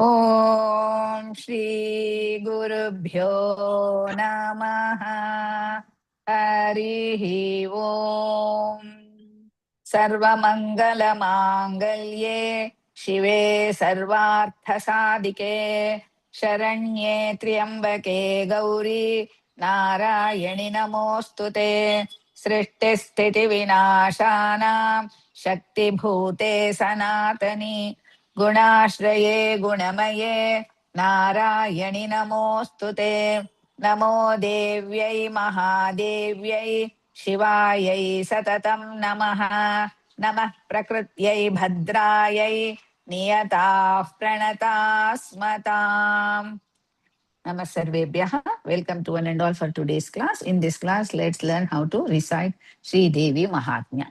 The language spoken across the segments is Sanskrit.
ಓಂ ಶ್ರೀ ಗುರುಭ್ಯೋ ನಮಃ. ಹರಿ ಓಂ. ಸರ್ವಮಂಗಲ ಮಾಂಗಲ್ಯೆ ಶಿವೆ ಸರ್ವಾರ್ಥ ಸಾಧಿಕೆ ಶರಣ್ಯೆ ತ್ರ್ಯಂಬಕೆ ಗೌರಿ ನಾರಾಯಣಿ ನಮೋಸ್ತುತೆ. ಸೃಷ್ಟಿ ಸ್ಥಿತಿ ವಿನಾಶಾನಾಂ ಶಕ್ತಿಭೂತೆ ಸನಾತನಿ ಗುಣಾಶ್ರಯೇ ಗುಣಮಯೇ ನಾರಾಯಣಿ ನಮೋಸ್ತುತೆ. ನಮೋ ದೇವ್ಯೈ ಮಹಾದೇವ್ಯೈ ಶಿವಾಯೈ ಸತತಂ ನಮಃ. ನಮಃ ಪ್ರಕೃತ್ಯೈ ಭದ್ರಾಯೈ ನಿಯತಾಃ ಪ್ರಣತಾಸ್ಮತಾಂ. Namaste Sarvebhyah. Welcome to one and all for today's class. In this class, let's learn how to recite Sri Devi Mahatmya.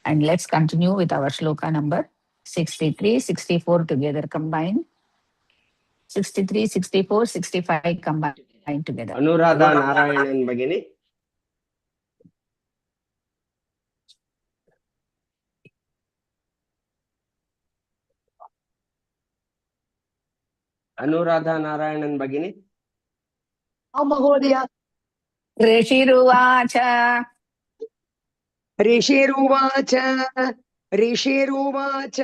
And let's continue with our shloka number 63, 64 together combined. 63, 64, 65 combined together. Anuradha Narayanan Bhagini. Anuradha Narayanan Bhagini. Mahodaya. ऋषिरुवाच ऋषिरुवाच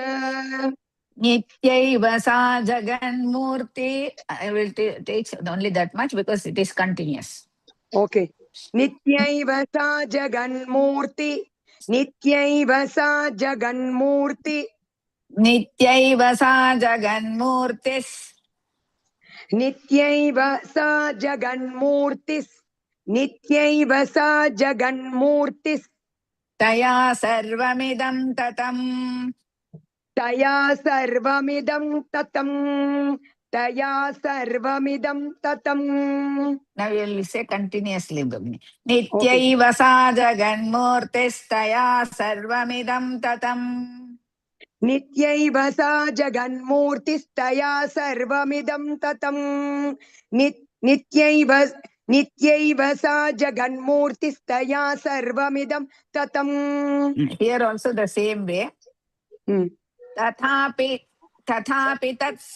नित्यैव सा जगन्मूर्ति. I will take only that much because it is continuous. Okay. Nityaiva sa jaganmurti. Nityaiva sa jaganmurti. नित्यैव सा जगन्मूर्तिस्. Nityaiva sa jaganmurtis. Nityaiva sa jaganmurtis. तया सर्वमिदं ततं. Taya sarvamidam tatam. Taya sarvamidam tatam. Now you will say continuously. नित्यैव सा जगन्मूर्तिस्तया सर्वमिदं ततं. Nityaiva sa jaganmurtistaya sarvamidam tatam. Nityaiva sa jaganmurtistaya sarvamidam tatam. Here also the same way. तथापि तत्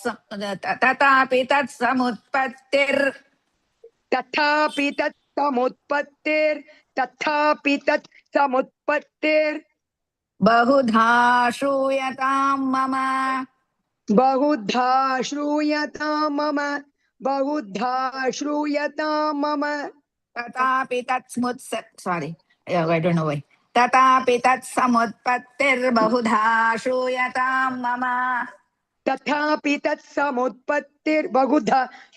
समुत्पत्तिर्. तथापि तत् samutpattir बहुधा श्रूयतां मम. बहुधा श्रूयतां मम. तथापि तत् I don't know why. तथापि तत् समुत्पत्तिर्बहुधा श्रूयतां मम. तथापि तत् samutpattir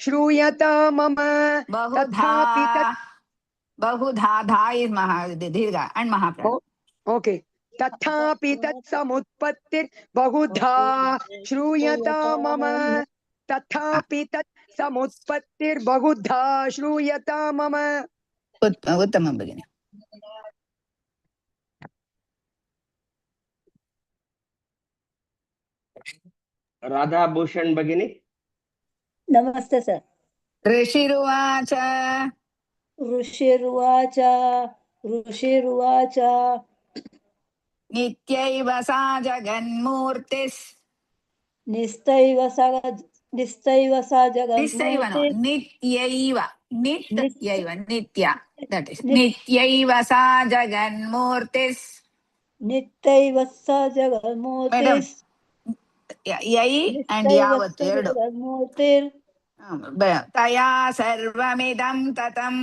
श्रूयतां मम. बहुधा धा is दीर्घ and महाप्राण. Okay. तथापि तत् samutpattir बहुधा श्रूयतां मम. तथापि तत् samutpattir बहुधा श्रूयतां मम. उत्तमं भगिनि. Radha Bhushan Bhagini. Namaste sir. ऋषिरुवाच नित्यैव सा जगन्मूर्तिस्. नित्यैव सा जगन्मूर्तिस्. नित्यैव सा जगन्मूर्तिस्. नित्यैव सा जगन्मूर्तिस्. यै and यावत् एरडु. तया सर्वमिदं ततं.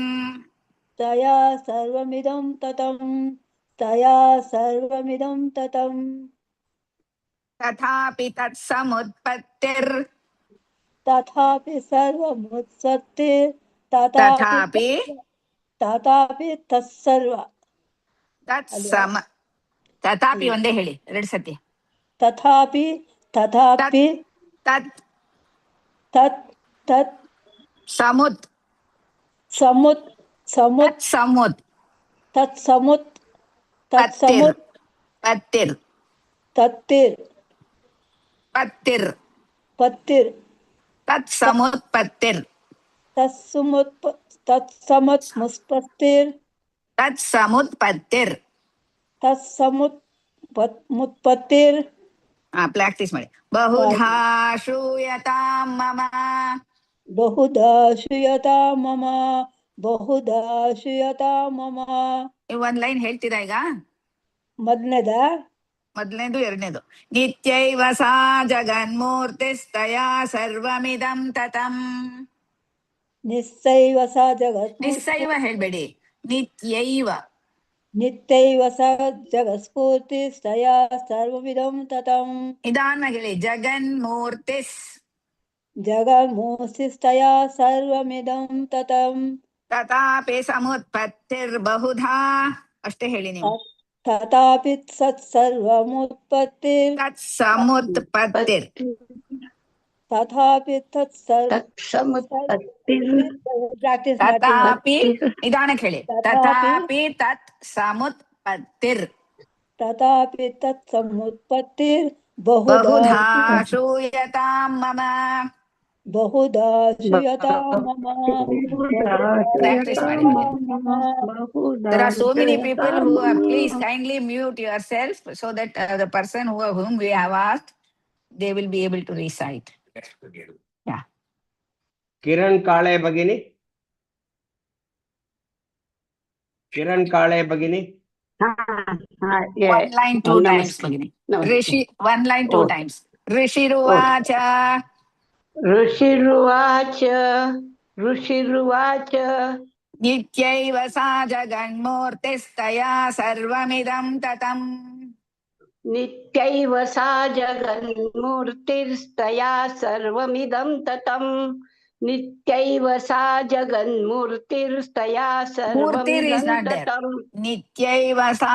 तथापि तत् समुत्पत्तिर्. तथापि तत्सर्व. तथापि ಒಂದೇ ಹೇಳಿ 2 ಸತಿ. तथापि तत् समुत् पत्तिर् तत्समुत्पत्तिर्. तत्समुत्पत्तिर् ಪ್ರಾಕ್ಟೀಸ್ ಮಾಡಿ. ಬಹುಧಾ ಶ್ರೂಯತಾಂ ಮಮ. ಬಹುಧಾ ಶ್ರೂಯತಾ ಮಮ. ಬಹುಧಾ ಶ್ರೂಯತಾ ಮಮ. ನೀವು ಒಂದ್ ಲೈನ್ ಹೇಳ್ತೀರಾ ಈಗ? ಮೊದಲನೇದ ಮೊದಲನೇದು ಎರಡನೇದು. ನಿತ್ಯೈವ ಸಾ ಜಗನ್ಮೂರ್ತಿಸ್ತಯಾ ಸರ್ವಮಿದಂ ತತಂ. ನಿಸ್ಸೈವ ಸ ಜಗತ್ ನಿಸ್ಸೈವ ಹೇಳ್ಬೇಡಿ, ನಿತ್ಯೈವ. ನಿತ್ಯೈವ ಸ ಜಗತ್ಸ್ಫೂರ್ತಿ ಸ್ತಯಾ ಸರ್ವವಿದಂ ತತಂ. ನಿಧಾನವಾಗಿ ಹೇಳಿ. ಜಗನ್ಮೂರ್ತಿಸ್. ಜಗನ್ಮೂರ್ತಿಸ್ತಯಾ ಸರ್ವಮಿದಂ ತತಂ. ತಥಾಪಿ ಸಮುತ್ಪತ್ತಿರ್ಬಹುಧಾ. ಅಷ್ಟೇ ಹೇಳಿ ನೀವು. ತಥಾಪಿ ಸತ್ ಸರ್ವಮುತ್ಪತ್ತಿರ್. ತತ್ ಸಮುತ್ಪತ್ತಿರ್. ತಥಾಪಿ ತತ್ ಪ್ರಾಕ್ಟೀಸ್ ತಥಾಪಿ ನಿಧಾನಕ್ಕೆ ಹೇಳಿ. ತಥಾಪಿ ತತ್ ಸಮುತ್ಪತ್ತಿರ್. ತಥಾಪಿ ತತ್ ಸಮುತ್ಪತ್ತಿರ್ ಬಹುಧಾ ಬಹುಧಾ ಶ್ರೂಯತಾಂ ಮಮ. ಬಹುಧಾ ಶ್ರೂಯತಾ ಮಮ. Practice ಮಾಡಿ. There are so many people who are, please kindly mute yourself so that the person whom we have asked, they will be able to recite. Yeah. Kiran Kale ಭಗಿನಿ. Kiran Kale ಭಗಿನಿ. One line two times, Bhagini. Rishi, one line two times. Rishiruvacha. ಋಷಿರುವಾಚ ಋಷಿರುವಾಚ ನಿತ್ಯೈವ saw ಜಗನ್ಮೂರ್ತಿಸ್ತಯಾ ಸರ್ವಮಿದಂ ತತಂ. ನಿತ್ಯೈವ saw ಜಗನ್ಮೂರ್ತಿಸ್ತಯಾ ಸರ್ವಮಿದಂ ತತಂ. ನಿತ್ಯೈವ saw ಜಗನ್ಮೂರ್ತಿಸ್ತಯಾ Murtir is ಸರ್ವಮಿದಂ not there. ತತಂ. ನಿತ್ಯೈವ saw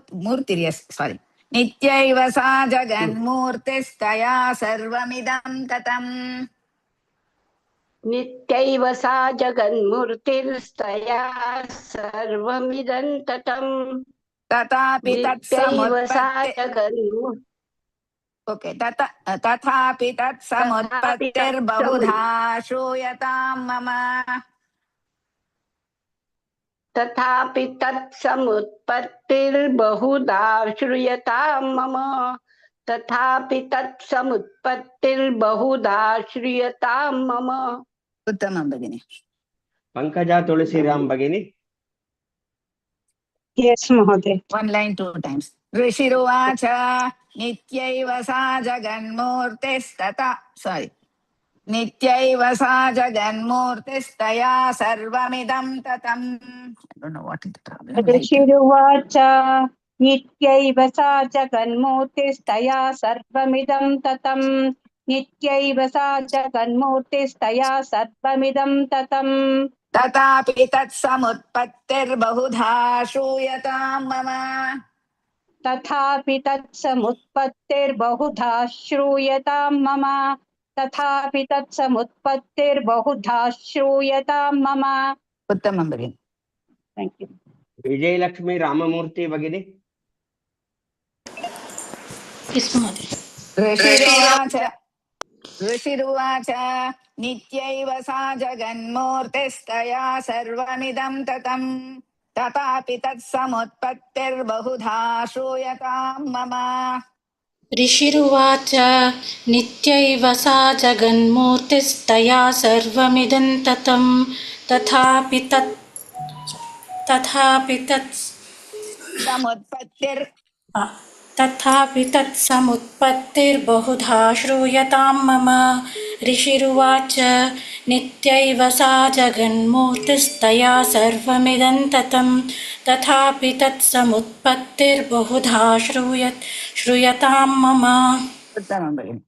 ಮೂರ್ತಿರ್, yes, sorry. ನಿತ್ಯೈವ ಸಾ ಜಗನ್ಮೂರ್ತಿಸ್ತಯಾ ಸರ್ವಮಿದಂ ತತಂ. ನಿತ್ಯೈವ ಸಾ ಜಗನ್ಮೂರ್ತಿಸ್ತಯಾ ಸರ್ವಮಿದಂ ತತಂ. ತಥಾಪಿ ತತ್ ನಿತ್ಯೈವ ಸಾ ಸಮುತ್ಪತ್ತಿ. ಜಗನ್ಮೂರ್ತಿ Okay, तथापि तत् समुत्पत्तिर्बहुधा श्रूयतां मम. तथापि तत् समुत्पत्तिर्बहुधा श्रूयतां मम. तथापि तत् समुत्पत्तिर्बहुधा श्रूयतां मम. उत्तमं भगिनि. ಪಂಕಜ Tulsiram ಭಗಿನಿ. Yes, Mahoday. One line two times. ऋषिरुवाच नित्यैव सा जगन्मूर्तिस्तथा, sorry. नित्यैव सा जगन्मूर्तिस्तया सर्वमिदं ततम्. I don't know what is the problem. ऋषिरुवाच नित्यैव सा जगन्मूर्तिस्तया सर्वमिदं ततं. नित्यैव सा जगन्मूर्तिस्तया सर्वमिदं ततं. तथापि तत्समुत्पत्तिर्बहुधा श्रूयतां मम. तथापि तत्समुत्पत्तिर्बहुधा श्रूयतां मम. तथापि तत्समुत्पत्तिर्बहुधा श्रूयतां मम. उत्तमं भगिनि. Thank you. ವಿಜಯಲಕ್ಷ್ಮಿ ರಾಮಮೂರ್ತಿ ಭಗಿನಿ. ऋषिरुवाच नित्यैव सा जगन्मूर्तिस्तया सर्वमिदं ततं. तथापि तत्समुत्पत्तिर्बहुधा श्रूयतां मम. ऋषिरुवाच नित्यैव सा जगन्मूर्तिस्तया सर्वमिदं ततं. तथापि तत्समुत्पत्तिर्बहुधा श्रूयतां मम. ऋषिरुवाच नित्यैव सा जगन्मूर्तिस्तया सर्वमिदं ततं. तथापि तत्समुत्पत्तिर्बहुधा श्रूयतां मम. उत्तमं भगिनि.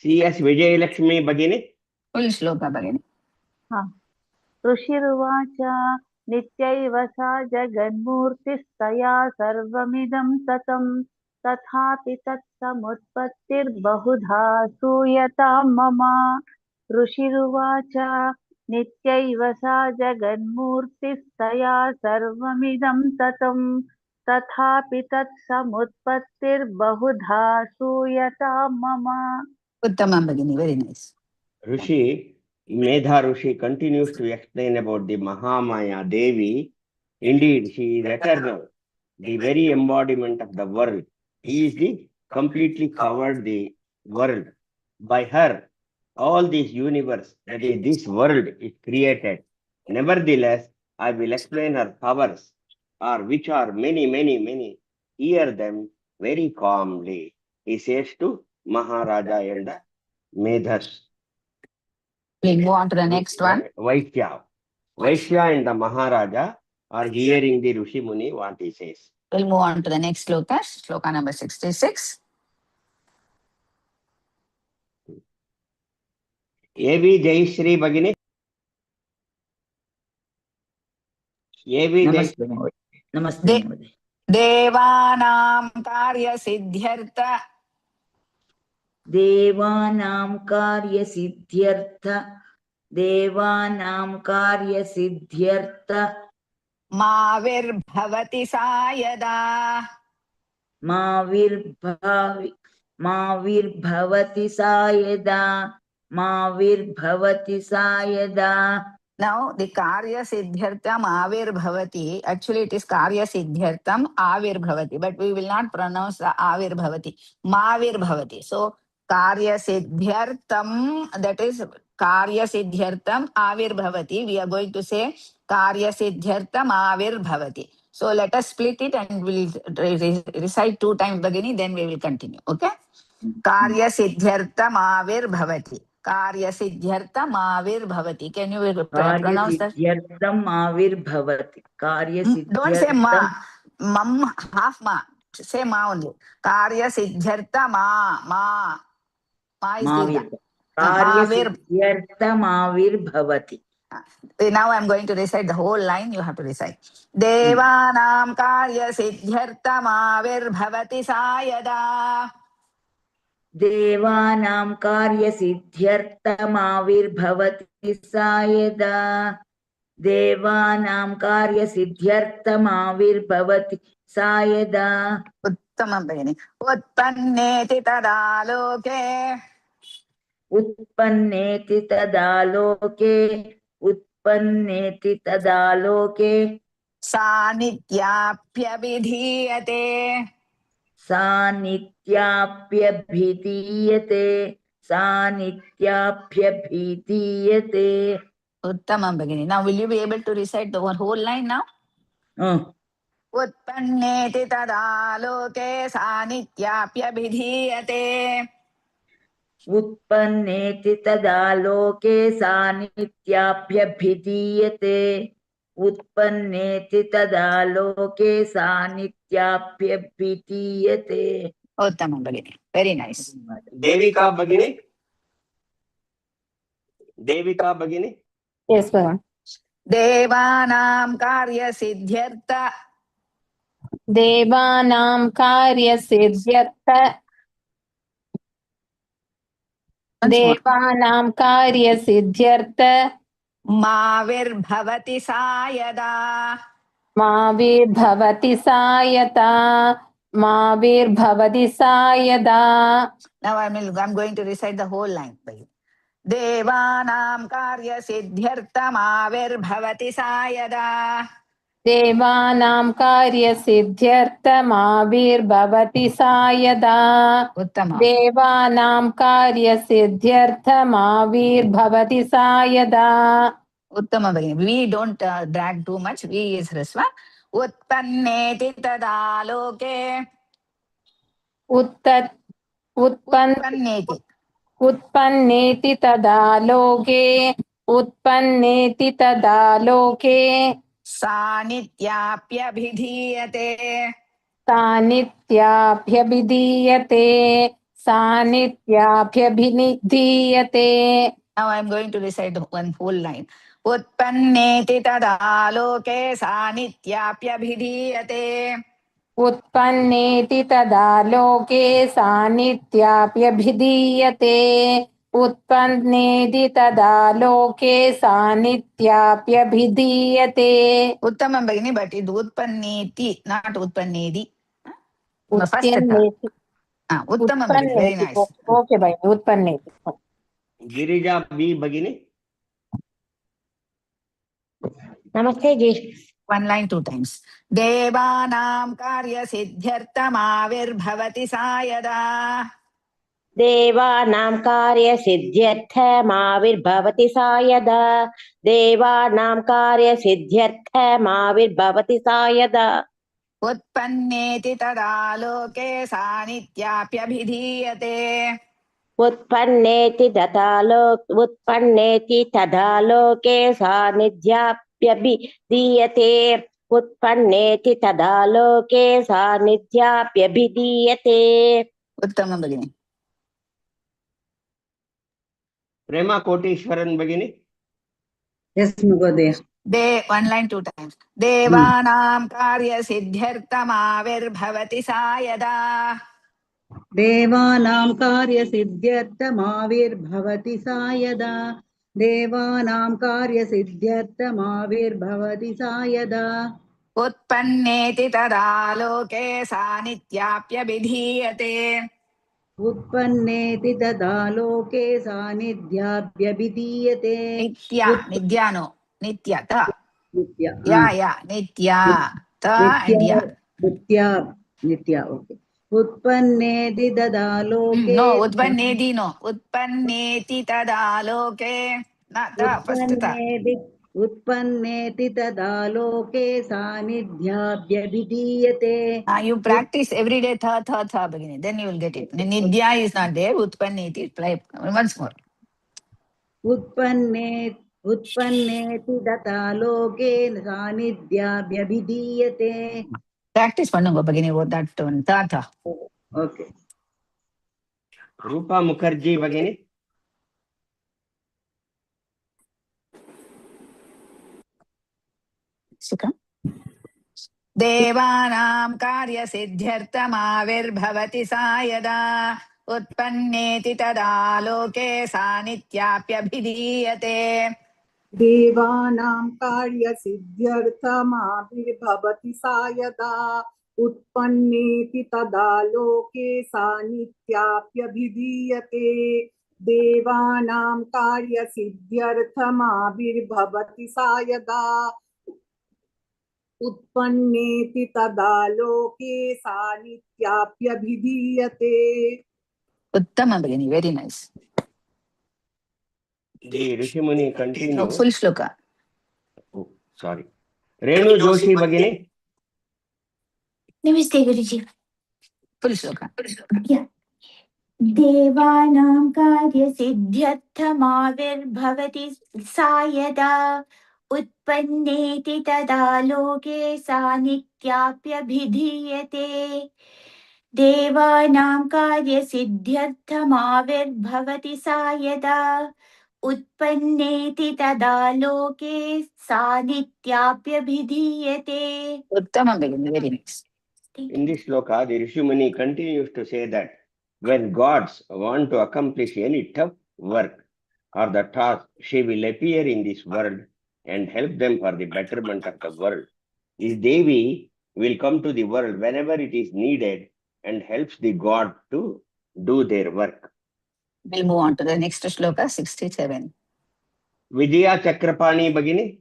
ಸಿ.ಎಸ್. ವಿಜಯಲಕ್ಷ್ಮಿ ಭಗಿನಿ. फुल् श्लोक भगिनि. ऋषिरुवाच नित्यैव सा जगन्मूर्तिस्तया सर्वमिदं ततं. तथापि तत्समुत्पत्तिर्बहुधा श्रूयतां मम. ऋषिरुवाच नित्यैव सा जगन्मूर्तिस्तया सर्वमिदं ततं. तथापि तत्समुत्पत्तिर्बहुधा श्रूयतां मम. उत्तमं भगिनि. Very nice. Rishi, Medha Rishi continues to explain about the Mahamaya Devi. Indeed, she is eternal, the very embodiment of the world. He is the completely covered the world. By her, all this universe, that is this world, is created. Nevertheless, I will explain her powers, or which are many, many, many. Hear them very calmly. He says to Maharaja and the Medhas. We'll move on to the next one. Vaishya. Vaishya and the Maharaja are hearing the Rishi Muni what he says. We'll move on to the next sloka, sloka number 66. A.V. Jayashree Bhagini. A.V. नमस्ते Jayashree. महोदय नमस्ते महोदय देवानां कार्यसिद्ध्यर्थ देवानां कार्यसिद्ध्यर्थ माविर्भवति सा यदा माविर्भवति सा यदा Now the karya siddhyartam avirbhavati. Actually it is karya siddhyartam avirbhavati, but we will not pronounce the avirbhavati. Mavirbhavati. So karya siddhyartam, that is karya siddhyartam avirbhavati. We are going to say karya siddhyartam avirbhavati. So let us split it and we'll recite 2 times Bhagini, then we will continue. Okay? Karya siddhyartam avirbhavati. Karya siddhyartam avirbhavati. Can you pronounce that? कार्यसिद्ध्यर्थम् आविर्भवति Don't say ma. कार्यसिद्ध्यर्थम् Mam, half ma. Say ma only. Karya siddhyartam ma. Ma is Dirgha. कार्यसिद्ध्यर्थम् आविर्भवति. Now I'm going to recite the whole line. You have to recite. Devanam karya siddhyartam avirbhavati sa yada. देवानां कार्यसिद्ध्यर्थमाविर्भवति सा यदा देवानां कार्यसिद्ध्यर्थमाविर्भवति सा यदा Uttamam Bhagini. Utpanneti tadaloke. उत्पन्नेति तदालोके Sa nityapyabhidhiyate. सा नित्याप्यभीतीयते Uttamam Bhagini. Now will you be able to recite the whole line now? Utpanneti tadaloke sa nityapyabhidhiyate. उत्पन्नेति तदालोके सा नित्याप्यभिधीयते उत्पन्नेति तदालोके सा नित्याप्यभिधीयते Uttamam Bhagini. Very nice. Devika Bhagini. Devika Bhagini. Yes, Bhagan. Devanam karya siddhyartha. Devanam karya siddhyartha. Devanam karya siddhyartha. Mavirbhavati sa yada. Mavirbhavati sa yada. Mavirbhavati sa yada. Now I'm going to recite the whole line. Devanam karya siddhyartha mavirbhavati sa yada. Devanam karya siddhyartha mavirbhavati sa yada. Uttamam. Devanam karya siddhyartha mavirbhavati sa yada. Uttama Bhagini. We don't drag too much. We is Hrasva. Utpanneti tadaloke. Utpanneti. उत्पन्नेति तदालोके उत्पन्नेति तदालोके Sa nityapyabhidhiyate. सानित्याभ्यभिधीयते सानित्याभ्यभिधीयते. Now I'm going to recite one whole line. Utpanneti tadaloke sa nityapyabhidhiyate. उत्पन्नेति तदालोके सानित्याभ्यभिधीयते उत्पन्नेति तदालोके सानित्याभ्यभिधीयते. Uttamam Bhagini, but it utpanneti, not utpannedi. उत्पन्नेति. Uttamam Bhagini, very nice. Okay, bhai, उत्पन्नेति. Girija B Bhagini. Namaste, Ji. One line, two times. Devanam karya siddhyartamavirbhavati sayada. देवानां कार्यसिद्ध्यर्थमाविर्भवति सा यदा देवानां कार्यसिद्ध्यर्थमाविर्भवति सा यदा उत्पन्नेति तदा लोके सा नित्याप्यभिधीयते उत्पन्नेति तदा लोके सा नित्याप्यभिधीयते उत्पन्नेति तदा लोके सा नित्याप्यभिधीयते उत्तमं भगिनि Prema Koteshwaran Bhagini. Yes, Mugodeya. one line, two times. Devanam karya siddhyartamavirbhavati sayada. Devanam karya siddhyartamavirbhavati sayada. Devanam karya siddhyartamavirbhavati sayada. उत्पन्नेति तदा लोके सा नित्याप्यभिधीयते उत्पन्नेति तदा लोके सा नित्याप्यभिधीयते नित्या नित्या ओके उत्पन्नेति तदा लोके उत्पन्नेति तदा लोके उत्पन्नेति तदा लोके सानिध्याभ्यभिधीयते. You practice every day tha begini, then you will get it. Nidya is not there. Utpanneti, try once more. उत्पन्नेति तदा लोके सानिध्याभ्यभिधीयते. Practice pannunga begini that one tha. Okay. Rupa Mukherjee Bhagini. देवानां कार्य सिद्ध्यर्थमाविर्भवति सा यदा उत्पन्नेति तदा लोके सा नित्याप्यभिधीयते देवानां कार्य सिद्ध्यर्थमाविर्भवति सा यदा उत्पन्नेति तदा लोके सा नित्याप्यभिधीयते देवानां कार्य सिद्ध्यर्थमाविर्भवति सा यदा उत्पन्नेति तदा लोके सा नित्याप्यभिधीयते. उत्तमं भगिनी, very nice. The Rishimuni continue. No, full shloka. Oh, sorry. Renu Joshi Bhagini. Namaste Guruji. Full shloka. Yeah. देवानां कार्य सिद्ध्यर्थमाविर्भवति सा यदा उत्पन्नेति तदा लोके सा नित्याप्यभिधीयते देवानां कार्य सिद्ध्यर्थमाविर्भवति सा यदा उत्पन्नेति तदा लोके सा नित्याप्यभिधीयते. Uttamam begini, very nice. In this shloka, the Rishimuni continues to say that when gods want to accomplish any tough work or the task, she will appear in this world and help them for the betterment of the world. This Devi will come to the world whenever it is needed and helps the god to do their work. We'll move on to the next shloka, 67. Vijaya Chakrapani Bhagini.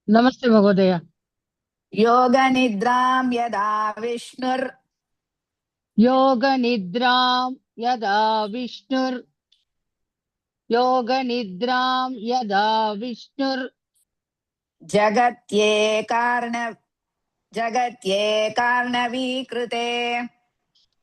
Namaste Mahodaya. Yoga Nidram Yada Vishnur. Yoga Nidram Yada Vishnur. Yoga Nidram Yada Vishnur. Jagatye Karnavi Krute.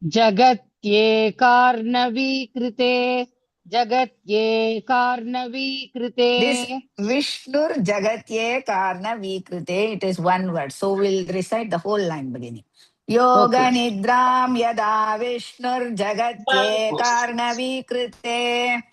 Jagatye Karnavi Krite. Jagatye Karnavi Krite. This Vishnur Jagatye Karnavi Krite, it is one word. So we'll recite the whole line beginning. Yoga Nidram Yada Vishnur Jagatye Karnavi Krite.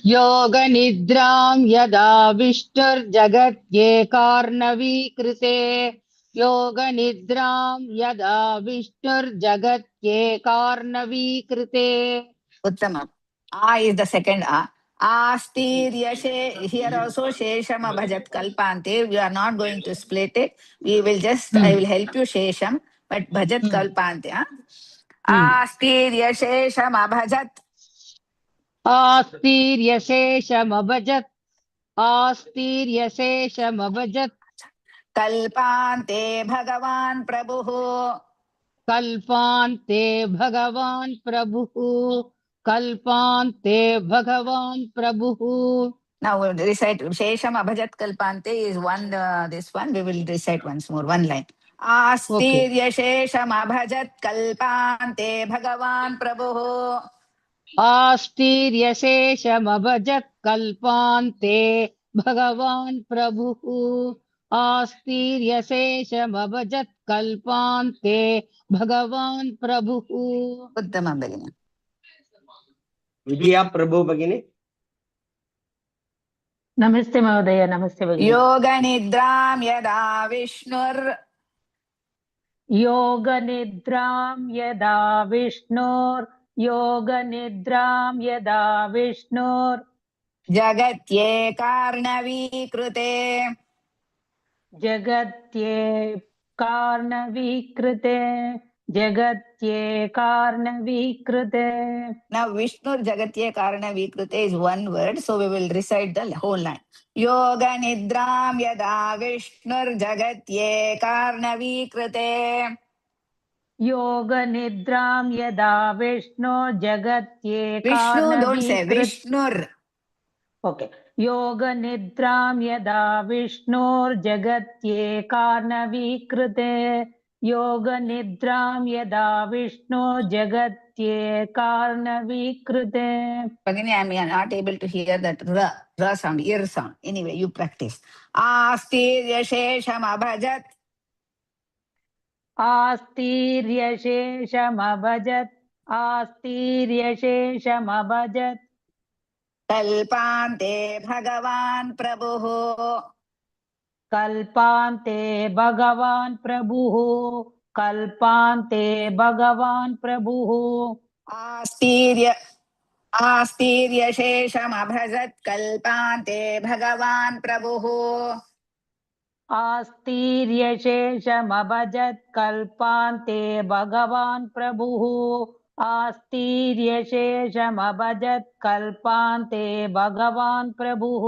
Yoga Nidram Yada Vishnur Jagatye Karnavi Krite. Yoga Nidram Yada Vishnur Jagatye Karnavi Krite. Uttama. A is the second A. Astirya here also Shesham Abhajat Kalpante. We are not going to split it. We will just, I will help you Shesham, but Bhajat Kalpante. Astirya Shesham Abhajat. Astirya Shesham Abhajat. आस्तीर्यशेषमभजत् कल्पान्ते भगवान् प्रभुः कल्पान्ते भगवान् प्रभुः कल्पान्ते भगवान् प्रभुः. Now we'll recite Shesham Abhajat Kalpante is one, this one we will recite once more, one line. Astirya Shesham Abhajat Kalpante Bhagavan Prabhu. आस्तीर्यशेषमभजत् कल्पान्ते भगवान् प्रभुः आस्तीर्यशेषमभजत् कल्पान्ते भगवान् प्रभुः. Uttamam Bhagini. Vidya Prabhu Bhagini. नमस्ते महोदय. नमस्ते भगिनी. Yoganidram Yada Vishnur. योगनिद्रां यदा विष्णोर् योगनिद्रां यदा विष्णोर् Jagatye Karnavikృతే. जगत्ये कार्णवीकृते जगत्ये कार्णवीकृते. Now Vishnu Jagatye Karnavikృతే is one word, so we will recite the whole line. Yoga Nidram Yada Vishnur Jagatye Karnavikృతే. योगनिद्रां यदा विष्णो जगत्ये Vishnu, don't say कार्णवीकृते. Vishnur. ओके. योगनिद्रां यदा विष्णोर्जगत्ये कार्णवीकृते योगनिद्रां यदा विष्णो जगत्ये कार्णवीकृते. Bhagini, I am not able to hear that ra sound, ear sound. Anyway, you practice. Astirya Shesham Abhajat. आस्तीर्यशेषमभजत् आस्तीर्यशेषमभजत् Kalpante Bhagavan Prabhuः. कल्पान्ते भगवान् प्रभुः कल्पान्ते भगवान् प्रभुः. Astirya Shesham Abhajat Kalpante Bhagavan Prabhuः. आस्तीर्यशेषमभजत् कल्पान्ते भगवान् प्रभुः आस्तीर्यशेषमभजत् कल्पान्ते भगवान् प्रभुः.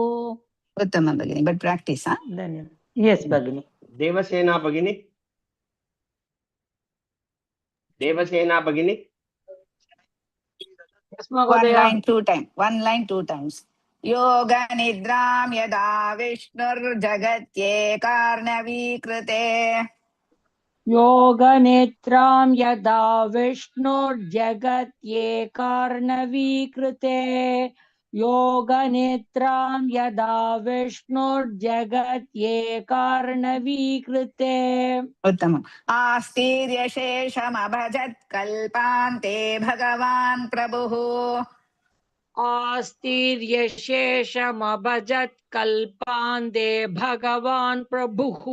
Uttamam Bhagini, but practice, huh? धन्यवाद. यस भगिनी. Devasena Bhagini. Devasena Bhagini. One line two times. One line two times. Yoga Nidram Yada Vishnur Jagatye Karnavikృతే. योगनेत्रां यदा विष्णुर्जगत्ये कार्णवीकृते योगनेत्रां यदा विष्णुर्जगत्ये कार्णवीकृते. Uttamam. Astirya Shesham Abhajat Kalpante Bhagavan Prabhuः. आस्तीर्यशेषमभजत् कल्पान्ते भगवान् प्रभुः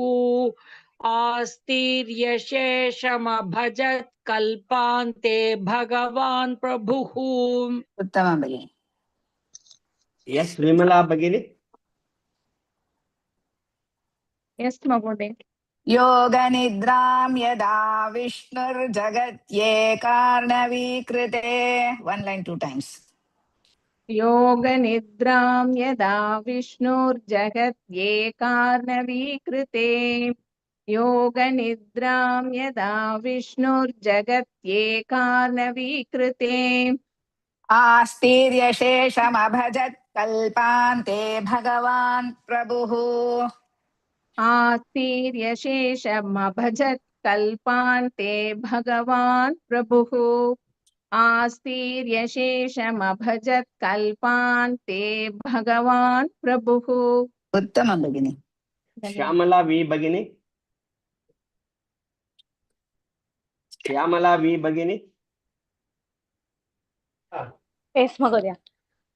आस्तीर्यशेषमभजत् कल्पान्ते भगवान् प्रभुः. Uttamam Bhagini. Yes, Vimala Bhagini. Yes, Mahoday. Yoga Nidram Yada Vishnur Jagatye Karnavikృతే. One line two times. योगनिद्रां यदा विष्णुर्जगत्ये कार्णवीकृते योगनिद्रां यदा विष्णुर्जगत्ये कार्णवीकृते. Astirya Shesham Abhajat Kalpante Bhagavan Prabhuः. आस्तीर्यशेषमभजत् कल्पान्ते भगवान् प्रभुः आस्तीर्यशेषमभजत् कल्पान्ते भगवान् प्रभुः. Uttamam Bhagini. Shyamala V Bhagini. Shyamala V Bhagini. Yes, Mahoday.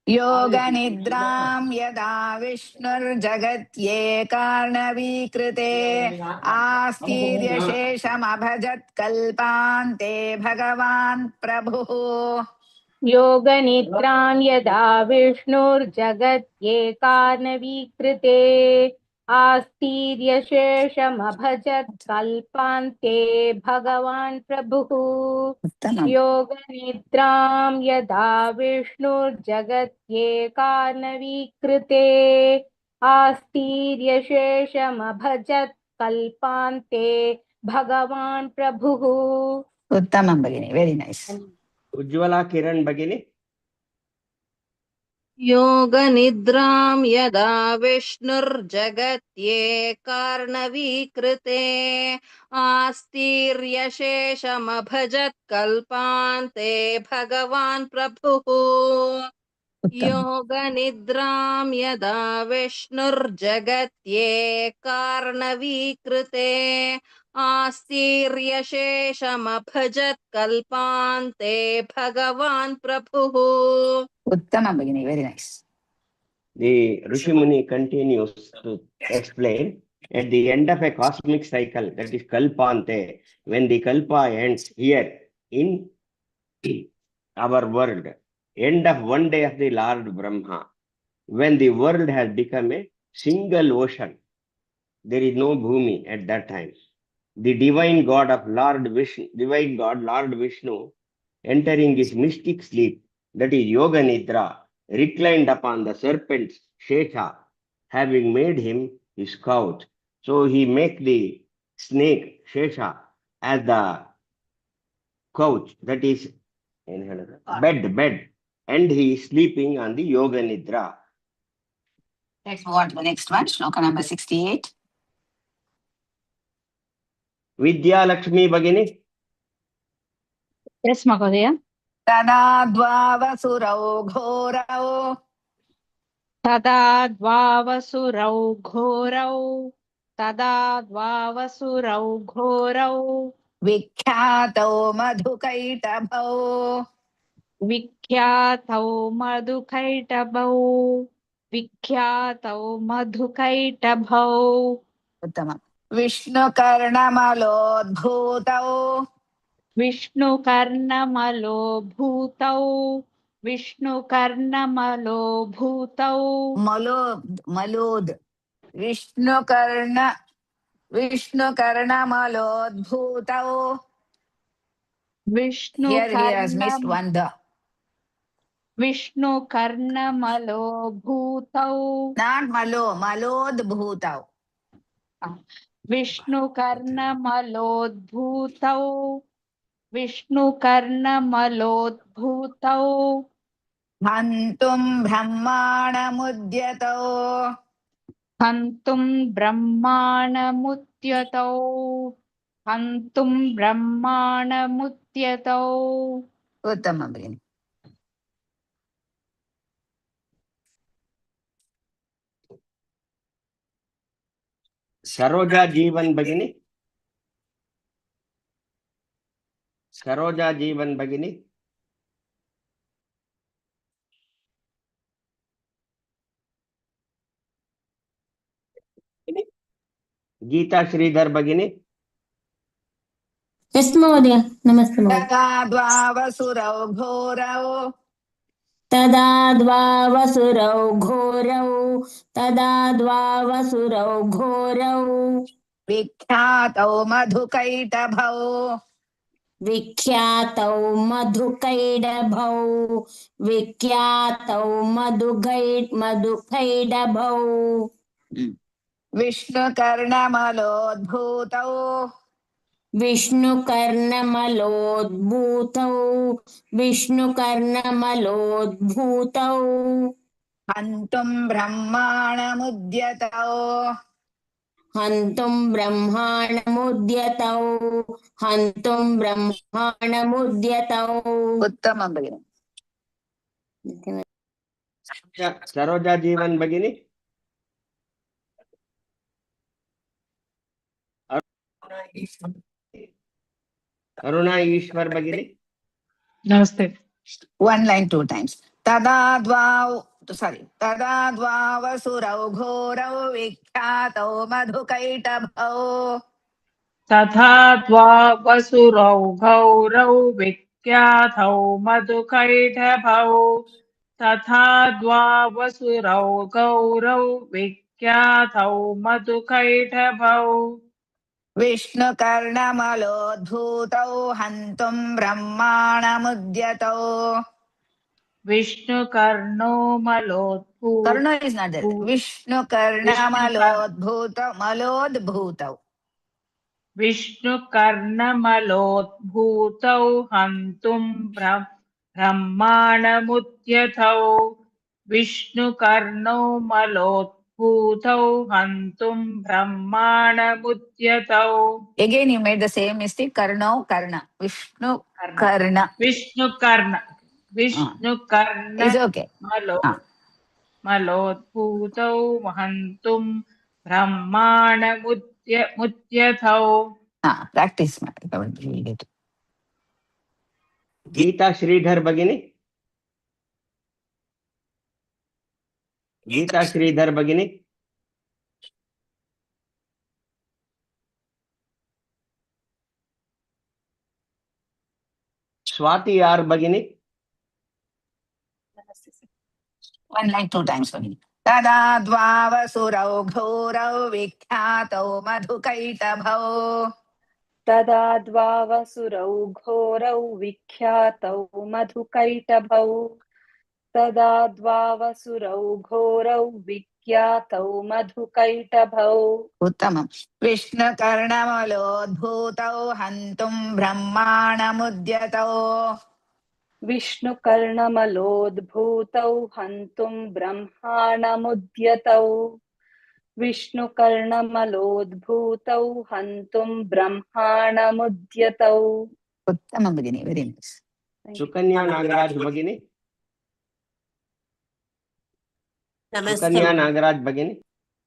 Yoga Nidram Yada Vishnur Jagatye Karnavikృతే. Astirya Shesham Abhajat Kalpante Bhagavan Prabhuः. योगनिद्रां यदा विष्णुर्जगत्ये कार्णवीकृते आस्तीर्यशेषमभजत् कल्पान्ते भगवान् प्रभुः. योगनिद्रां यदा विष्णुर्जगत्ये कार्णवीकृते आस्तीर्यशेषमभजत् कल्पान्ते भगवान् प्रभुः. Uttamam Bhagini, very nice. Ujjwala Kiran Bhagini. योगनिद्रां यदा विष्णुर्जगत्येकार्णवीकृते आस्तीर्यशेषमभजत् कल्पान्ते भगवान् प्रभुः योगनिद्रां यदा विष्णुर्जगत्येकार्णवीकृते आस्तीर्यशेषमभजत् कल्पान्ते भगवान् प्रभुः. Uttamam Bhagini, very nice. The Rishi Muni continues to explain at the end of a cosmic cycle, that is Kalpante, when the Kalpa ends here in our world, end of one day of the Lord Brahma, when the world has become a single ocean, there is no Bhumi at that time. The divine God of Lord Vishnu, entering his mystic sleep, that is Yoga Nidra, reclined upon the serpent's Shesha, having made him his couch. So he make the snake Shesha as the couch, that is bed, and he is sleeping on the Yoga Nidra. Let's move on to the next one, shloka number 68. Vidya Lakshmi Bhagini. Yes, Mahodaya. Tada dvavasurau ghorau. तदा द्वावसुरौ घोरौ Vikhyatau madhukaitabhau. विख्यातौ मधुकैटभौ Uttamam. Vishnukarnamalodbhutau. विष्णुकर्णमलो Malod. Vishnukarnamalodbhutau. Here he has missed one the. विष्णुकर्णमलो Not malo, malodbhutau. विष्णुकर्णमलोद्भूतौ Hantum brahmanamudyatau. हन्तुं ब्रह्माणमुद्यतौ Uttamam Bhagini. Saroja Jeevan Bhagini. Saroja Jeevan Bhagini. Geeta Sridhar Bhagini. Yes, Mahodaya. Namaste, Mahodaya. Tada dvavasurau ghorau. तदा द्वावसुरौ घोरौ Vikhyatau madhukaitabhau. विख्यातौ मधुकैटभौ Vishnukarnamalodbhutau. विष्णुकर्णमलोद्भूतौ Hantum brahmanamudyatau. हन्तुं ब्रह्माणमुद्यतौ Uttamam Bhagini. Saroja Jeevan Bhagini. Aruna Ishwar Bhagini. Namaste. One line two times. Tada dvavasurau ghorau vikhyatau madhukaitabhau. तथा द्वावसुरौ घोरौ विख्यातौ मधुकैटभौ तथा द्वावसुरौ घोरौ विख्यातौ मधुकैटभौ Vishnukarnamalodbhutau hantum brahmanamudyatau. विष्णुकर्णो मलोद्भूत Karna is not there. Vishnu Karna Malodbhutau. विष्णुकर्णमलोद्भूतौ हन्तुं ब्रह्माणमुद्यतौ विष्णुकर्णो मलोद्भूतौ हन्तुं ब्रह्माणमुद्यतौ. Again, you made the same mistake. Karna. Vishnu Karna. Vishnukarna It's okay. मलोद्भूतौ हन्तुं ब्रह्माणमुद्यतौ. Practice. Geeta Sridhar Bhagini. Geeta Sridhar Bhagini. Swati R Bhagini. 1 line 2 times only. Tada dvavasurau ghorau vikhyatau madhukaitabhau. तदा द्वावसुरौ घोरौ विख्यातौ मधुकैटभौ तदा द्वावसुरौ घोरौ विख्यातौ मधुकैटभौ. उत्तमम्. विष्णुकर्णमलोद्भूतौ हन्तुं ब्रह्माणमुद्यतौ. विष्णुकर्णमलोद्भूतौ हन्तुं ब्रह्माणमुद्यतौ विष्णुकर्णमलोद्भूतौ हन्तुं ब्रह्माणमुद्यतौ. उत्तमं भगिनी, very nice. Sukanya Nagaraj Bhagini. Sukanya Nagaraj Bhagini.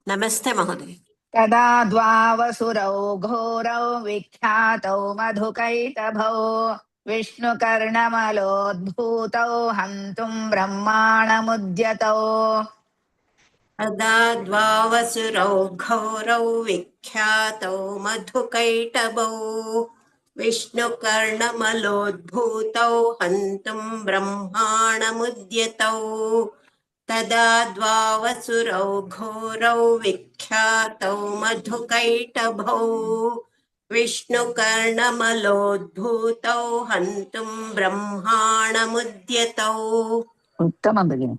नमस्ते महोदय. तदा द्वावसुरौ घोरौ विख्यातौ मधुकैटभौ विष्णुकर्णमलोद्भूतौ हन्तुं ब्रह्माणमुद्यतौ. तदा द्वावसुरौ घोरौ विख्यातौ मधुकैटभौ विष्णुकर्णमलोद्भूतौ हन्तुं ब्रह्माणमुद्यतौ. तदा द्वावसुरौ घोरौ विख्यातौ मधुकैटभौ विष्णुकर्णमलोद्भूतौ हन्तुं ब्रह्माणमुद्यतौ. उत्तमं भगिनी.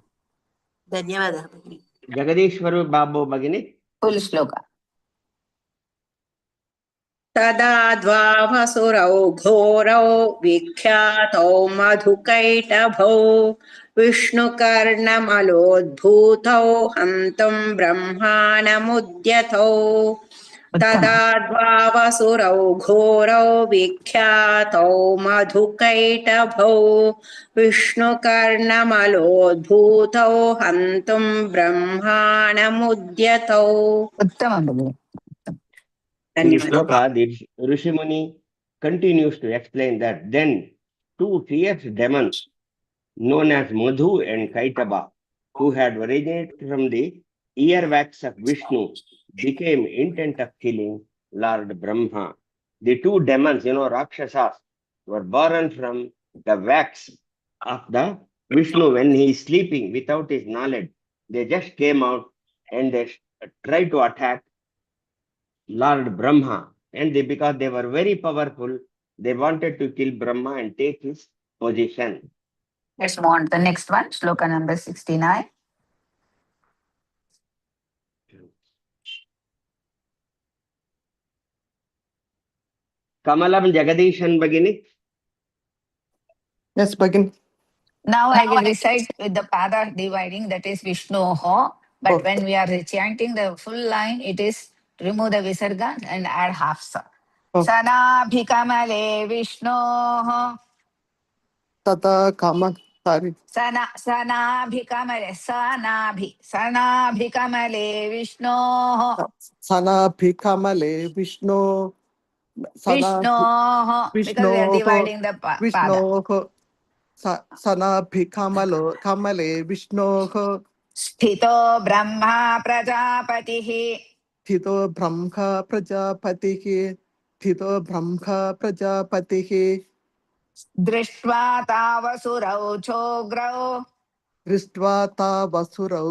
धन्यवादः भगिनी. Jagadishwaru Babu Bhagini. फुल् श्लोका. तदा द्वावसुरौ घोरौ विख्यातौ मधुकैटभौ विष्णुकर्णमलोद्भूतौ हन्तुं ब्रह्माणमुद्यतौ. तदा द्वावसुरौ घोरौ विख्यातौ मधुकैटभौ विष्णुकर्णमलोद्भूतौ हन्तुं ब्रह्माणमुद्यतौ. उत्तमं भगिनी. In this shloka, the Rishi Muni continues to explain that then two fierce demons known as Madhu and Kaitaba, who had originated from the earwax of Vishnu, became intent of killing Lord Brahma. The two demons, Rakshasas, were born from the wax of the Vishnu when he is sleeping without his knowledge. They just came out and they tried to attack Lord Brahma, and because they were very powerful, they wanted to kill Brahma and take his position. Let's move on to the next one, shloka number 69. Kamalam Jagadishan Bhagini. Yes, Bhagini. Now I will recite with the pada dividing, that is Vishnoho, but when we are chanting the full line, it is remove the visarga and add half sa. Sanabhikamale Vishnoho. Tata Kama, sorry. Sanabhikamale Sanabhikamale Vishnoho. Sanabhikamale Vishnu. Vishnoho. Because we are dividing the pada. Vishnoho. Sanabhikamalo Kamale Vishnoho. Sthito Brahma Prajapatihi. Sthito Brahma Prajapatihi. Sthito Brahma Prajapatihi. Drishtva tavasurau chograu. Drishtva tavasurau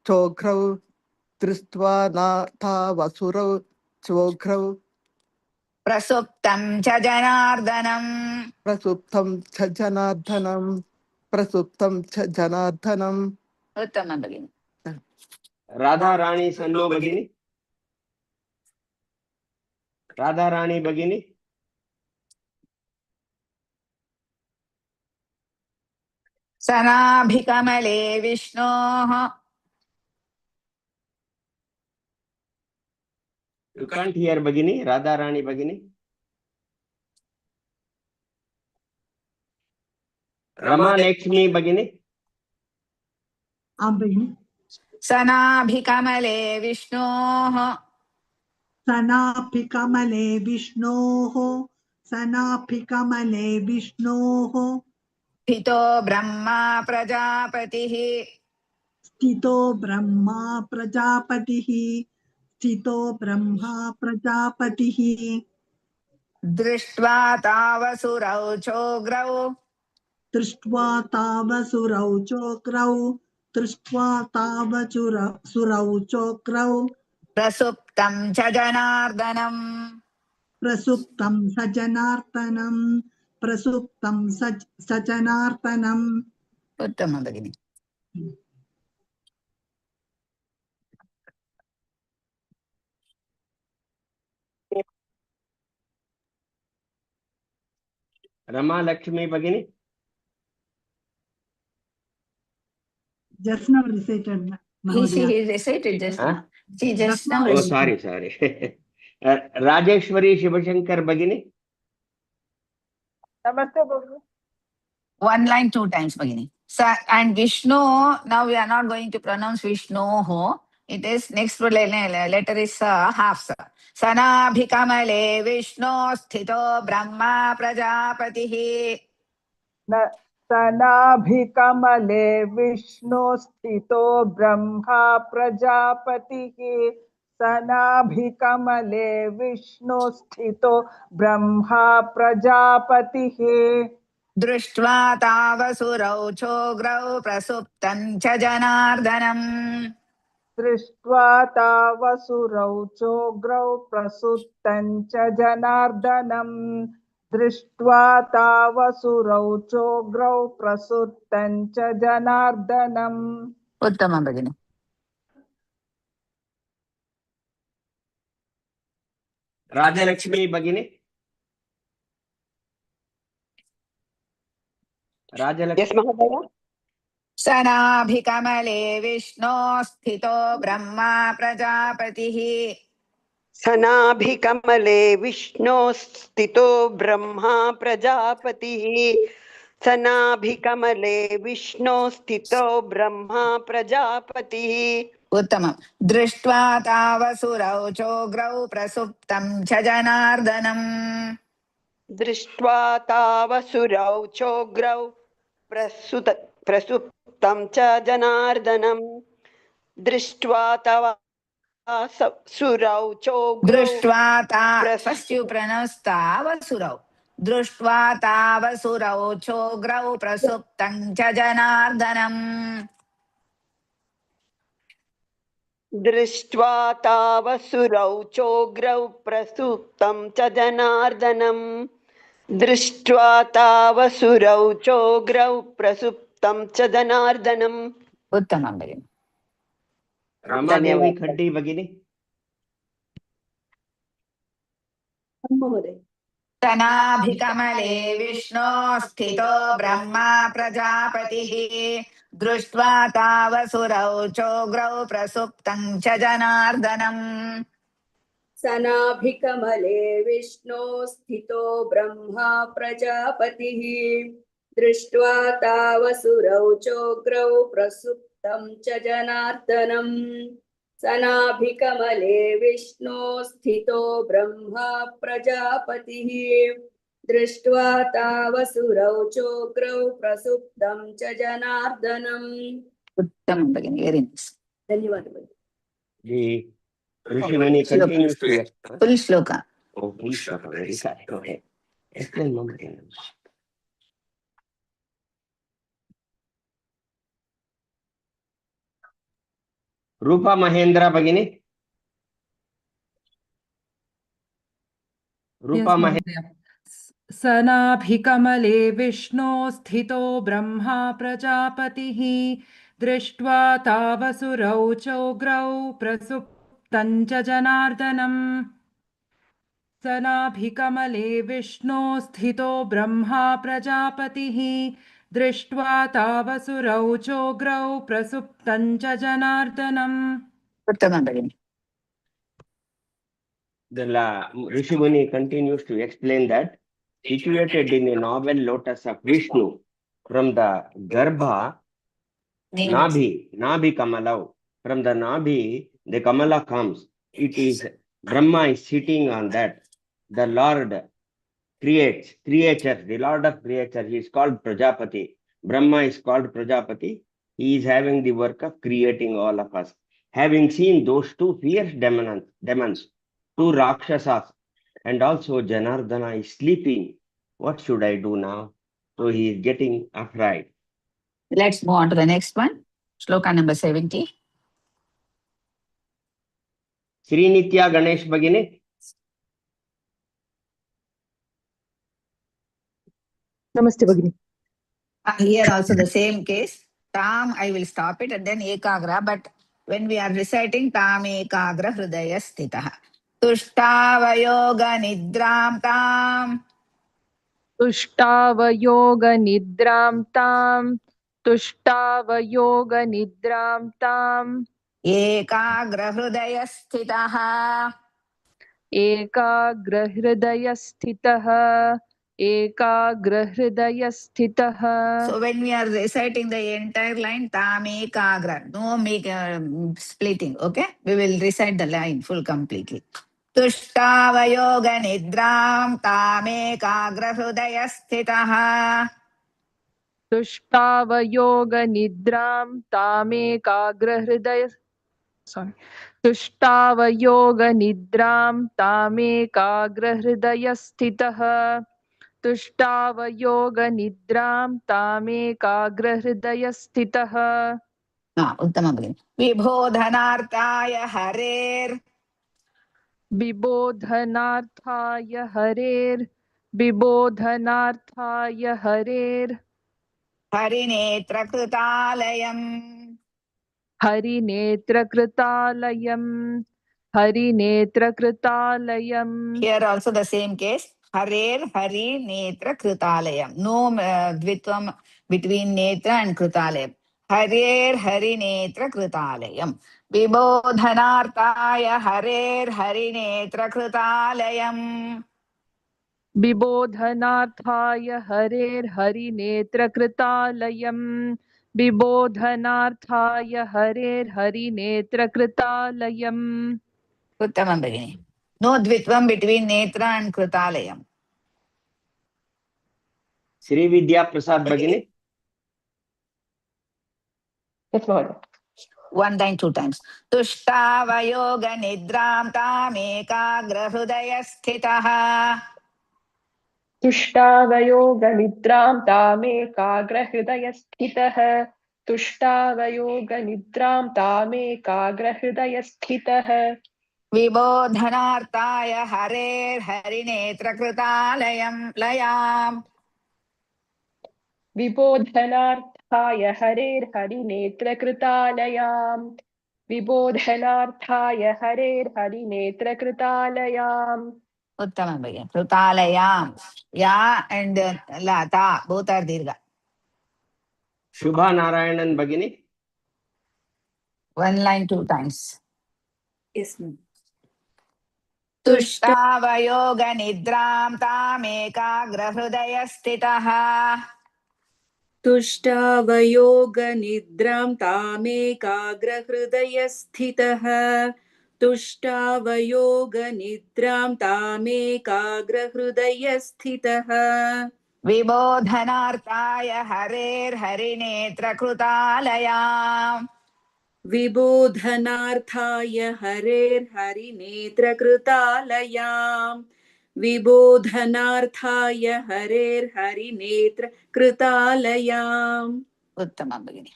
chograu. Drishtva na tavasurau chograu. Prasuptam cha janardanam. Prasuptam cha janardanam. प्रसुप्तं च जनार्दनम्. उत्तमं भगिनि. राधा राणी सन्नो भगिनी. राधा राणी भगिनी. सनाभिकमले विष्णोः. You can't hear भगिनी. राधा राणी भगिनी. रमा लक्ष्मी भगिनी. आं भगिनि. सनाभिकमले विष्णोः. सनाभिकमले विष्णोः. सनाभिकमले विष्णोः. स्थितो ब्रह्मा प्रजापतिः. स्थितो ब्रह्मा प्रजापतिः. स्थितो ब्रह्मा प्रजापतिः. दृष्ट्वा तावसुरौ चोग्रौ. दृष्ट्वा तावसुरौ चोग्रौ. दृष्ट्वा तावसुरौ चोग्रौ. प्रसुप्तं च जनार्दनम्. प्रसुप्तं स जनार्दनम्. प्रसुप्तं स जनार्दनम्. उत्तमं भगिनि. रमा लक्ष्मी भगिनी. Just now recited. He recited just now. She just now Oh, recited. sorry. Rajeshwari Shivashankar Bhagini. Namaste, Babu. One line 2 times, Bhagini. And Vishnu, now we are not going to pronounce Vishnu. It is next letter is half sa. Sanabhikamale Vishnu sthito Brahma Prajapatihi. सनाभिकमले Vishnu स्थितो ब्रह्मा प्रजापतिः. सनाभिकमले विष्णु स्थितो ब्रह्मा प्रजापतिः. दृष्ट्वा तावसुरौ चोग्रौ प्रसुप्तं च जनार्दनम्. दृष्ट्वा तावसुरौ चोग्रौ प्रसुप्तं च जनार्दनम्. दृष्ट्वा तावसुरौ चोग्रौ प्रसुप्तं च जनार्दनम्. उत्तमं भगिनि. राजलक्ष्मी भगिनी. राजलक्ष्मी. सनाभिकमले विष्णो स्थितो ब्रह्मा प्रजापतिः. सनाभिकमले विष्णो स्थितो ब्रह्मा प्रजापतिः. सनाभिकमले विष्णो स्थितो ब्रह्मा प्रजापतिः. उत्तमं. दृष्ट्वा तावसुरौ चोग्रौ प्रसुप्तं च जनार्दनम्. दृष्ट्वा तावसुरौ चोग्रौ प्रसुप्तं च जनार्दनम्. दृष्ट्वा तावसुरौ चोग्रौ. दृष्ट्वा first you pronounce तावसुरौ. दृष्ट्वा तावसुरौ चोग्रौ प्रसुप्तं च जनार्दनम्. दृष्ट्वा तावसुरौ चोग्रौ प्रसुप्तं च जनार्दनम्. दृष्ट्वा तावसुरौ चोग्रौ प्रसुप्तं च जनार्दनम्. उत्तमं भगिनि. रमादेवी खड्डी भगिनी. सनाभिकमले विष्णो स्थितो ब्रह्मा प्रजापतिः. दृष्ट्वा तावसुरौ चोग्रौ प्रसुप्तं च जनार्दनम्. सनाभिकमले विष्णो स्थितो ब्रह्मा प्रजापतिः. दृष्ट्वा तावसुरौ चोग्रौ प्रसुप्तं च जनार्दनम्. सनाभिकमले विष्णो स्थितो ब्रह्मा प्रजापतिः. दृष्ट्वा तावसुरौ चोग्रौ प्रसुप्तं च जनार्दनम्. उत्तमं भगिनि. Very nice. धन्यवादः जी. Rishimani continues to full shloka. Oh, full shloka. Very sorry. Go ahead. Explain one again. Rupa Mahendra Bhagini. Rupa Mahendra. सनाभिकमले विष्णो स्थितो ब्रह्मा प्रजापतिः दृष्ट्वा तावसुरौ चोग्रौ प्रसुप्तं च जनार्दनम् सनाभिकमले विष्णो स्थितो ब्रह्मा प्रजापतिः दृष्ट्वा तावसुरौ चोग्रौ प्रसुप्तं च जनार्दनम् उत्तमं भगिनि. The Rishi Muni continues to explain that situated in the noble lotus of Vishnu from the Garbha, Nabhi Kamalau, from the Nabhi, the Kamala comes. It is Brahma is sitting on that. The Lord creates creatures, the Lord of creatures. He is called Prajapati. Brahma is called Prajapati. He is having the work of creating all of us. Having seen those two fierce demons, two Rakshasas, and also Janardana is sleeping. What should I do now? So he is getting afraid. Let's move on to the next one. Shloka number 70. Srinitya Ganesh Bhagini. Namaste Bhagini. Here also the same case. Tam, I will stop it, and then Ekagra. But when we are reciting Tam Ekagra Hridaya Sthitah. Tushtavayoga Nidram Tam. तुष्टावयोग निद्रां तां तुष्टावयोग निद्रां तां Ekagra Hridaya Sthitah. एकाग्रहृदयस्थितः एकाग्रहृदयस्थितः. So when we are reciting the entire line, Tam Ekagra, no splitting, okay? We will recite the line full completely. Tushtavayoga Nidram Tam Ekagra Hridaya Sthitah. तुष्टावयोग निद्रां तामेकाग्रहृदय तुष्टावयोग निद्रां तामेकाग्रहृदयस्थितः तुष्टावयोग निद्रां तामेकाग्रहृदयस्थितः. उत्तमं भगिनि. विबोधनार्थाय हरेर् विबोधनार्थाय हरेर् विबोधनार्थाय हरेर् हरिनेत्रकृतालयम् हरिनेत्रकृतालयम् हरिनेत्रकृतालयम्. Here also the same case. Harer Hari Netra Kritalayam. No dvitvam between Netra and Kritalayam. Harer Hari Netra Kritalayam. Vibodhanartaya Harer Hari Netra Kritalayam. विबोधनार्थाय हरेर् हरिनेत्रकृतालयम् विबोधनार्थाय हरेर् हरिनेत्रकृतालयम्. Uttamam Bhagini. No dvitvam between Netra and Kritalayam. Sri Vidya Prasad Bhagini. Yes, Lord. One line, two times. Tushtavayoga Nidram Tam Ekagra Hridaya Sthitah. तुष्टावयोग निद्रां तामेकाग्रहृदयस्थितः तुष्टावयोग निद्रां तामेकाग्रहृदयस्थितः. विबोधनार्थाय हरेर् हरिनेत्रकृतालयम् लयाम्. विबोधनार्थाय हरेर् हरिनेत्रकृतालयाम् विबोधनार्थाय हरेर् हरिनेत्रकृतालयाम्. Uttamam Bhagini. Krutalayam. Ya and la, ta, both are dirgha. Shubha Narayanan Bhagini. One line, two times. Yes, ma'am. तुष्टावयोग निद्रां तामेकाग्रहृदय स्थितः. तुष्टावयोग निद्रां तामेकाग्रहृदय स्थितः तुष्टावयोग निद्रां तामेकाग्रहृदय स्थितः. विबोधनार्थाय हरेर्हरिनेत्रकृतालयाम्. विबोधनार्थाय हरेर्हरिनेत्रकृतालयाम् विबोधनार्थाय हरेर्हरिनेत्रकृतालयाम्. उत्तमं भगिनि.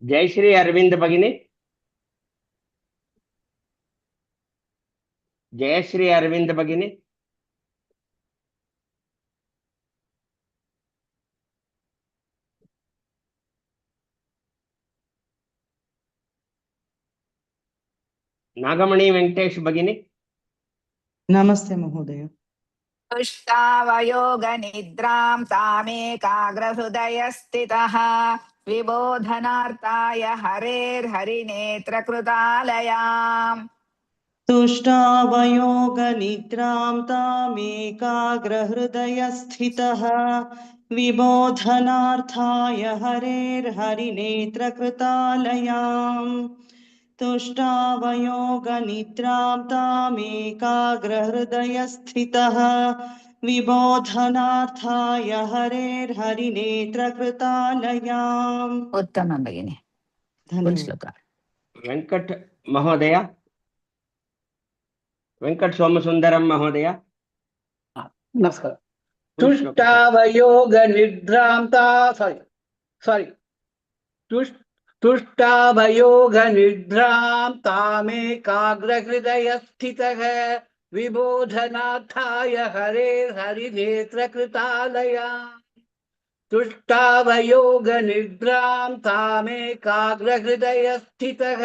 Jai Shri Arvind Bhagini. Jai Shri Arvind Bhagini. Nagamani Venkatesh Bhagini. नमस्ते महोदय। तुष्टावयोगनिद्रां तामेकाग्रहृदयस्थितः विबोधनार्थाय हरेर्हरिनेत्रकृतालयाम् तुष्टावयोगनिद्रां तामेकाग्रहृदयस्थितः विबोधनार्थाय हरेर्हरिनेत्रकृतालयाम् तुष्टावयोगनिद्रां तामेकाग्रहृदयस्थितः विबोधनार्थाय हरेर्हरिनेत्रकृतालयाम्। उत्तमं भगिनि। धन्यवाद। Venkat Mahodaya. Venkat Somasundaram Mahodaya. नमस्कार। तुष्टावयोगनिद्रां तुष्टावयोगनिद्रां तामेकाग्रहृदयस्थितः विबोधनार्थाय हरेर्हरिनेत्रकृतालयाम् तुष्टावयोगनिद्रां तामेकाग्रहृदयस्थितः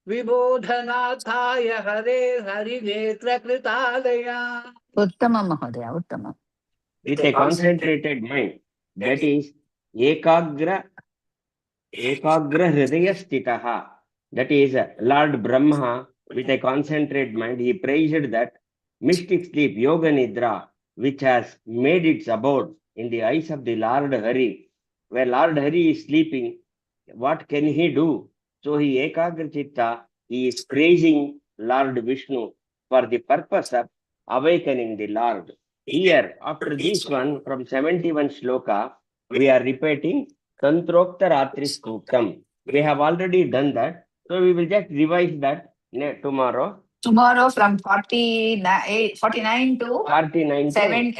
विबोधनार्थाय हरेर्हरिनेत्रकृतालयाम्। उत्तमं महोदय, उत्तमम्। With a concentrated mind, that is Ekagra Hridaya Stitaha, that is Lord Brahma, with a concentrated mind, he praised that mystic sleep, Yoga Nidra, which has made its abode in the eyes of the Lord Hari. Where Lord Hari is sleeping, what can he do? So he Ekagra Chitta, he is praising Lord Vishnu for the purpose of awakening the Lord. Here, after this one, from 71 shloka, we are repeating Tantrokta Ratri Suktam. We have already done that, so we will just revise that tomorrow. Tomorrow from 49 to 87.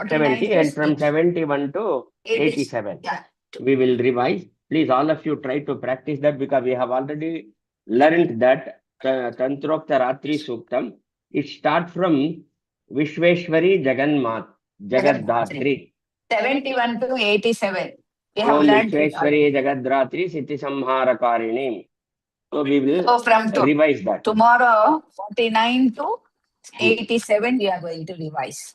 70 and from 71 to 87. Yeah. We will revise. Please, all of you try to practice that because we have already learned that Tantrokta Ratri Suktam. It starts from Vishweshwari Jagaddatri. 71 to 87. We have Om learned Vishweshwari Jagaddatri Siddhi Samharakariणी. So we will revise that. Tomorrow, 49 to 87, we are going to revise.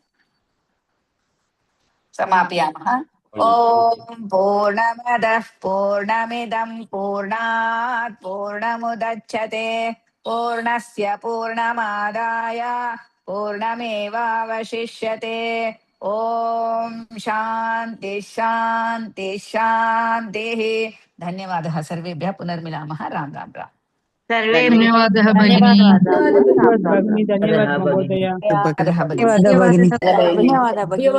Samapyamaha. Om Purnamadah Purnamidam Purnat Purnamudachyate Purnasya Purnamadaya Purnamevavashishyate. Om Shanti Shanti Shanti. धन्यवादः सर्वेभ्यः। पुनर्मिलामः। राम राम राम। धन्यवादः भगिनी। धन्यवादः भगिनी। धन्यवादः महोदय। धन्यवादः भगिनी।